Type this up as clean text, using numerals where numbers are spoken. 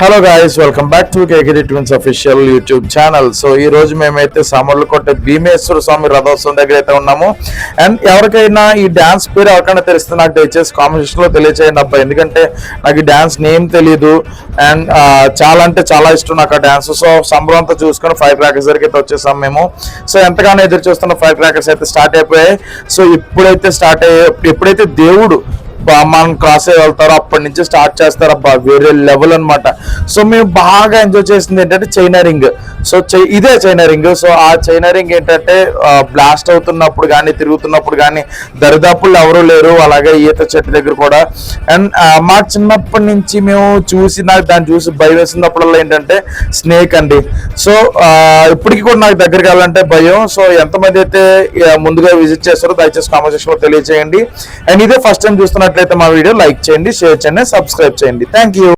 Hello guys, welcome back to KKD twins official YouTube channel. So ఈ రోజు మేమైతే సామర్లకోట భీమేశ్వర స్వామి రథోత్సవం దగ్గర అయితే ఉన్నాము. అండ్ ఎవరికైనా ఈ డ్యాన్స్ పేరు ఎవరికైనా తెలిస్తే నాకు దయచేసి కామెంట్ సెక్షన్ లో తెలియచేయండి అబ్బా, ఎందుకంటే నాకు ఈ డ్యాన్స్ నేమ్ తెలీదు. అండ్ చాలా అంటే చాలా ఇష్టం నాకు ఆ డ్యాన్స్. సో సంబరం అంతా చూసుకొని ఫైర్ క్రాకర్స్ దగ్గరికి అయితే వచ్చేసాం మేము. సో ఎంతగానో ఎదురు చూస్తున్న ఫైర్ క్రాకర్స్ అయితే స్టార్ట్ అయిపోయాయి. సో ఎప్పుడైతే దేవుడు మనం క్రాస్ అయ్యి వెళ్తారో అప్పటి నుంచి స్టార్ట్ చేస్తారు అబ్బా, వేరే లెవెల్ అనమాట. సో మేము బాగా ఎంజాయ్ చేసింది ఏంటంటే చైనా రింగ్. సో ఇదే చైనా రింగ్. సో ఆ చైనా రింగ్ ఏంటంటే బ్లాస్ట్ అవుతున్నప్పుడు కానీ తిరుగుతున్నప్పుడు కానీ దరిదాపుల్లో ఎవరూ లేరు, అలాగే ఈత చెట్టు దగ్గర కూడా. అండ్ మా చిన్నప్పటి నుంచి మేము నాకు దాన్ని చూసి భయం వేసినప్పుడల్లా ఏంటంటే స్నేక్ అండి. సో ఇప్పటికీ కూడా నాకు దగ్గరికి వెళ్ళాలంటే భయం. సో ఎంతమంది అయితే ముందుగా విజిట్ చేస్తారో దయచేసి కామెంట్ సెక్షన్ లో తెలియజేయండి. అండ్ ఇదే ఫస్ట్ టైం చూస్తున్నట్లయితే మా వీడియో లైక్ చేయండి, షేర్ చేయండి, సబ్స్క్రైబ్ చేయండి. Thank you.